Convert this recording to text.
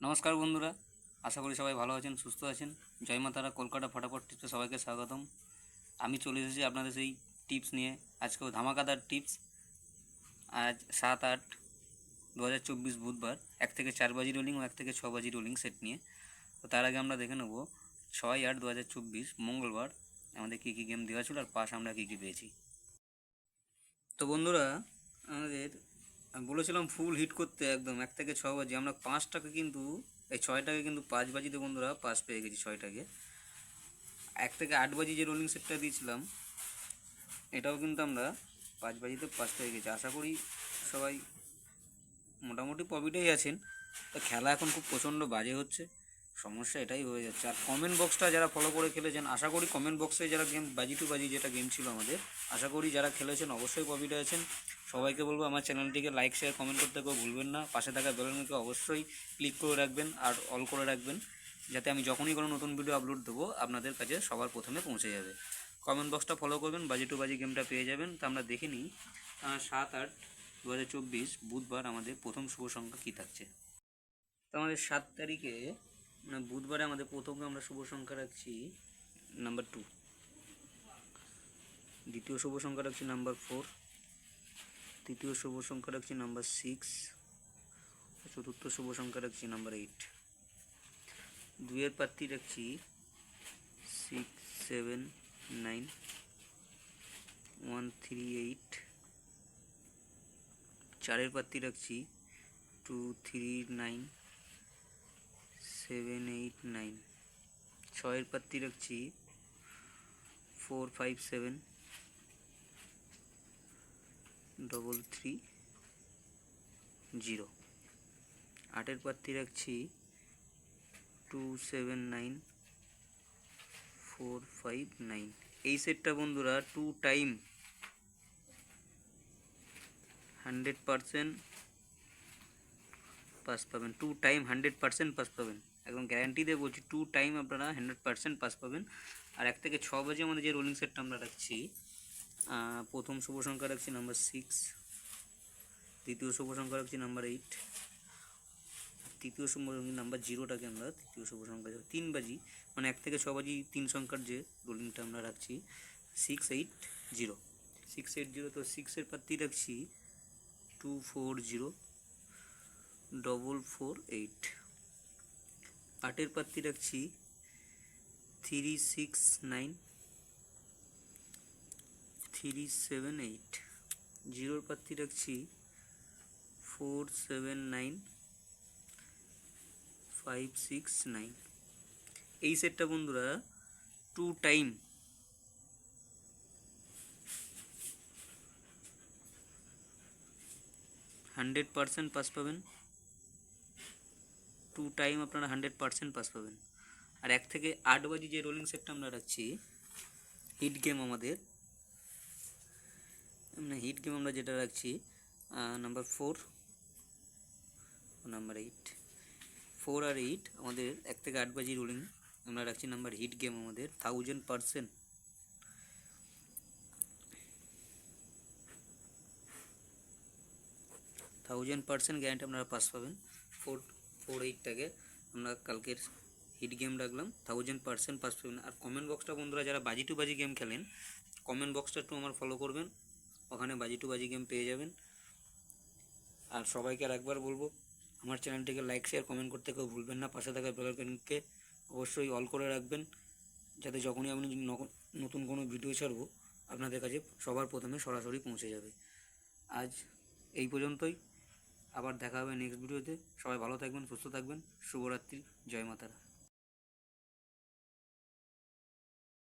নমস্কার বন্ধুরা, আশা করি সবাই ভালো আছেন, সুস্থ আছেন। জয় মা তারা, কলকাতা ফটাফট টিপসে সবাইকে স্বাগতম। আমি চলে এসেছি আপনাদের সেই টিপস নিয়ে। আজকেও ধামাকাদার টিপস। আজ 7/8/2024 বুধবার 1 থেকে 4 বাজি রোলিং ও 1 থেকে 6 বাজি রোলিং সেট নিয়ে। তো তার আগে আমরা দেখে নেব 6/8/2024 মঙ্গলবার আমাদের কী কী গেম দেওয়া ছিল আর পাস আমরা কী কী পেয়েছি। তো বন্ধুরা, আমাদের আমি বলেছিলাম ফুল হিট করতে একদম 1 থেকে 6 বাজি। আমরা 5টাকে কিন্তু এই 6টাকে কিন্তু 5 বাজিতে বন্ধুরা পাস পেয়ে গেছি। 6টাকে 1 থেকে 8 বাজি যে রোলিং সেটটা দিয়েছিলাম এটাও কিন্তু আমরা 5 বাজিতে পাস পেয়ে গেছি। আশা করি সবাই মোটামুটি প্রফিটেই আছেন। তো খেলা এখন খুব প্রচণ্ড বাজে হচ্ছে, সমস্যা এটাই হয়ে যাচ্ছে। আর কমেন্ট বক্সটা যারা ফলো করে খেলেছেন, আশা করি কমেন্ট বক্সে যারা গেম বাজি টু বাজি যেটা গেম ছিল আমাদের, আশা করি যারা খেলেছেন অবশ্যই প্রফিটে আছেন। সবাইকে বলবো আমার চ্যানেলটিকে লাইক শেয়ার কমেন্ট করতে কেউ ভুলবেন না। পাশে থাকা বেল আইকনকে অবশ্যই ক্লিক করে রাখবেন আর অল করে রাখবেন, যাতে আমি যখনই কোনো নতুন ভিডিও আপলোড দেবো আপনাদের কাছে সবার প্রথমে পৌঁছে যাবে। কমেন্ট বক্সটা ফলো করবেন, বাজি টু বাজি গেমটা পেয়ে যাবেন। তো আমরা দেখে নিই 7/8/2024 বুধবার আমাদের প্রথম শুভ সংখ্যা কী থাকছে। তো আমাদের 7 তারিখে মানে বুধবারে আমাদের প্রথমে আমরা শুভ সংখ্যা রাখছি নাম্বার 2, দ্বিতীয় শুভ সংখ্যা রাখছি নাম্বার 4, তৃতীয় শুভ সংখ্যা রাখছি নাম্বার 6, চতুর্থ শুভ সংখ্যা রাখছি নাম্বার 8, দুইয়ের প্রার্থী রাখছি 6, 7, 9, 1, 3, 8, চারের প্রার্থী রাখছি 2, 3, 9, 7, 8, 9, ছয়ের প্রার্থী রাখছি 4, 5, 7, 3, 3, 0, আটের প্রার্থী রাখছি 2, 7, 9, 4, 5, 9। এই সেটটা বন্ধুরা 2 টাইম 100% পাস পাবেন। 2 টাইম 100% পাস পাবেন, একদম গ্যারান্টি দিয়ে বলছি। 2 টাইম আপনারা 100% পাস পাবেন। আর 1 থেকে 6 বাজে আমাদের যে রোলিং সেটটা আমরা রাখছি, প্রথম শুভ সংখ্যা রাখছি নাম্বার 6, দ্বিতীয় শুভ সংখ্যা রাখছি নাম্বার 8, তৃতীয় শুভ নাম্বার 0টাকে আমরা তৃতীয় শুভ সংখ্যা 3 বাজি, মানে 1 থেকে 6 বাজি 3 সংখ্যার যে রোলিংটা আমরা রাখছি 6, 8, 0, 6, 8, 0। তো 6-এর প্রার্থী রাখছি 2, 4, 0, 4, 4, 8, আটের প্রার্থী রাখছি 3, 6, 9, 3, 7, 8, 0-র প্রার্থী রাখছি 4, 7, 9, 5, 6, 9। এই সেটটা বন্ধুরা 2 টাইম 100% পাস পাবেন। 2 টাইম আপনারা 100% পাস পাবেন। আর 1 থেকে 8 বাজি যে রোলিং সেটটা আমরা রাখছি হিট গেম আমাদের, হিট গেম আমরা যেটা রাখছি নাম্বার 4 নাম্বার 8, 4 আর 8 আমাদের 1 থেকে 8 বাজি রোলিং আমরা রাখছি নাম্বার হিট গেম আমাদের 1000% গ্যারান্টি আপনারা পাস পাবেন। 4, 8টাকে আমরা কালকের হিট গেম রাখলাম, 1000% পাস পাবেন। আর কমেন্ট বক্সটা বন্ধুরা যারা বাজি টু বাজি গেম খেলেন, কমেন্ট বক্সটা একটু আমার ফলো করবেন, ওখানে বাজি টু বাজি গেম পেয়ে যাবেন। আর সবাইকে আর একবার বলবো আমার চ্যানেলটিকে লাইক শেয়ার কমেন্ট করতে কেউ ভুলবেন না। পাশে থাকা বেল আইকনকে অবশ্যই অল করে রাখবেন, যাতে যখনই আমি নতুন কোনো ভিডিও ছাড়বো আপনাদের কাছে সবার প্রথমে সরাসরি পৌঁছে যাবে। আজ এই পর্যন্তই, আবার দেখা হবে নেক্সট ভিডিওতে। সবাই ভালো থাকবেন, সুস্থ থাকবেন। শুভরাত্রি, জয় মাতারা।